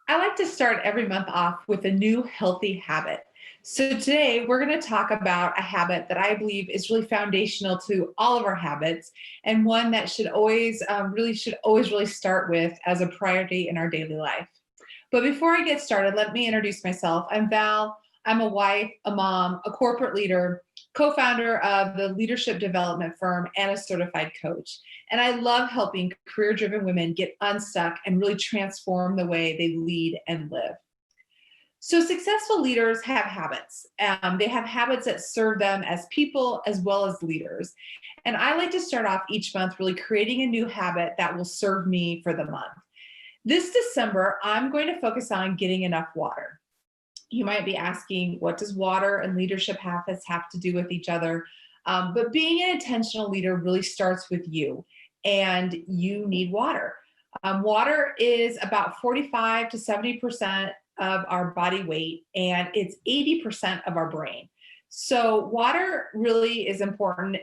I like to start every month off with a new healthy habit. So today we're going to talk about a habit that I believe is really foundational to all of our habits, and one that should always really start with as a priority in our daily life. But before I get started, let me introduce myself. I'm Val. I'm a wife, a mom, a corporate leader, co founder of the leadership development firm, and a certified coach. And I love helping career driven women get unstuck and really transform the way they lead and live. So, successful leaders have habits. They have habits that serve them as people as well as leaders. And I like to start off each month really creating a new habit that will serve me for the month. This December, I'm going to focus on getting enough water. You might be asking, what does water and leadership habits have to do with each other? But being an intentional leader really starts with you, and you need water. Water is about 45 to 70% of our body weight, and it's 80% of our brain. So, water really is important.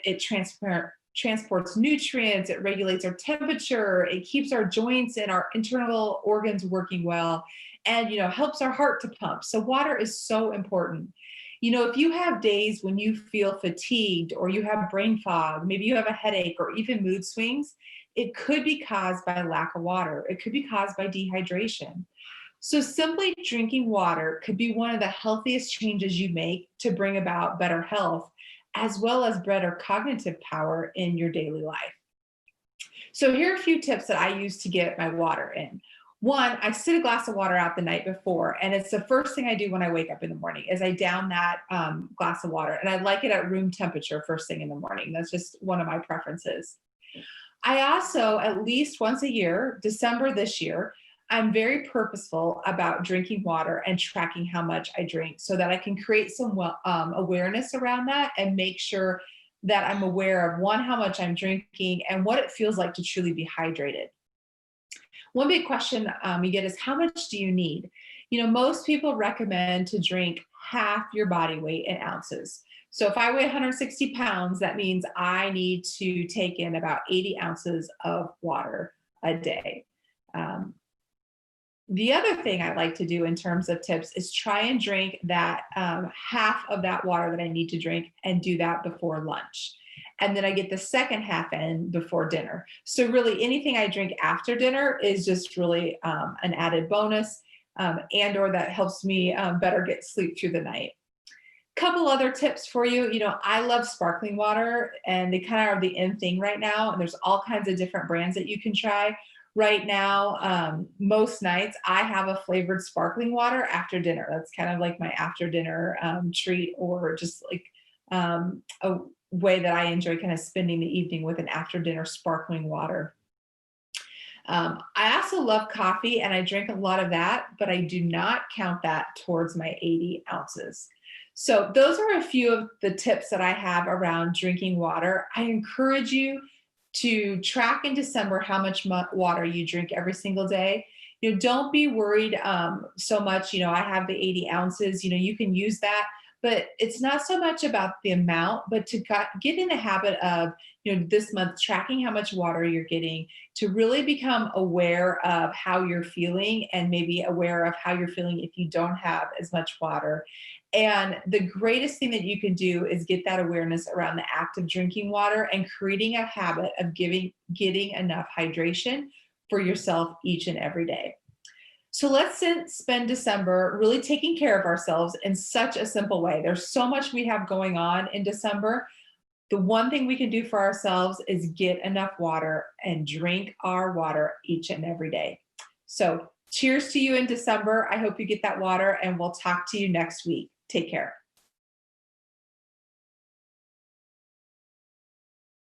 Transports nutrients, it regulates our temperature, it keeps our joints and our internal organs working well, and helps our heart to pump. So water is so important. If you have days when you feel fatigued or you have brain fog, maybe you have a headache or even mood swings, it could be caused by lack of water. It could be caused by dehydration. So simply drinking water could be one of the healthiest changes you make to bring about better health as well as better cognitive power in your daily life. So here are a few tips that I use to get my water in. One, I sit a glass of water out the night before, and it's the first thing I do when I wake up in the morning is I down that glass of water, and I like it at room temperature first thing in the morning. That's just one of my preferences. I also, at least once a year, December this year, I'm very purposeful about drinking water and tracking how much I drink so that I can create some awareness around that and make sure that I'm aware of one, how much I'm drinking and what it feels like to truly be hydrated. One big question you get is how much do you need? Most people recommend to drink half your body weight in ounces. So if I weigh 160 pounds, that means I need to take in about 80 ounces of water a day. Um, the other thing I like to do in terms of tips is try and drink that half of that water that I need to drink and do that before lunch. And then I get the second half in before dinner. So really anything I drink after dinner is just really an added bonus and or that helps me better get sleep through the night. Couple other tips for you. I love sparkling water and they kind of are the in thing right now. And there's all kinds of different brands that you can try. Right now, most nights I have a flavored sparkling water after dinner. That's kind of like my after dinner treat, or just like a way that I enjoy kind of spending the evening with an after dinner sparkling water. I also love coffee and I drink a lot of that, but I do not count that towards my 80 ounces. So, those are a few of the tips that I have around drinking water. I encourage you to track in December how much water you drink every single day. Don't be worried so much. I have the 80 ounces, you can use that, but it's not so much about the amount, but to get in the habit of, this month tracking how much water you're getting to really become aware of how you're feeling and maybe aware of how you're feeling if you don't have as much water. And the greatest thing that you can do is get that awareness around the act of drinking water and creating a habit of getting enough hydration for yourself each and every day. So spend December really taking care of ourselves in such a simple way. There's so much we have going on in December. The one thing we can do for ourselves is get enough water and drink our water each and every day. So cheers to you in December. I hope you get that water and we'll talk to you next week. Take care.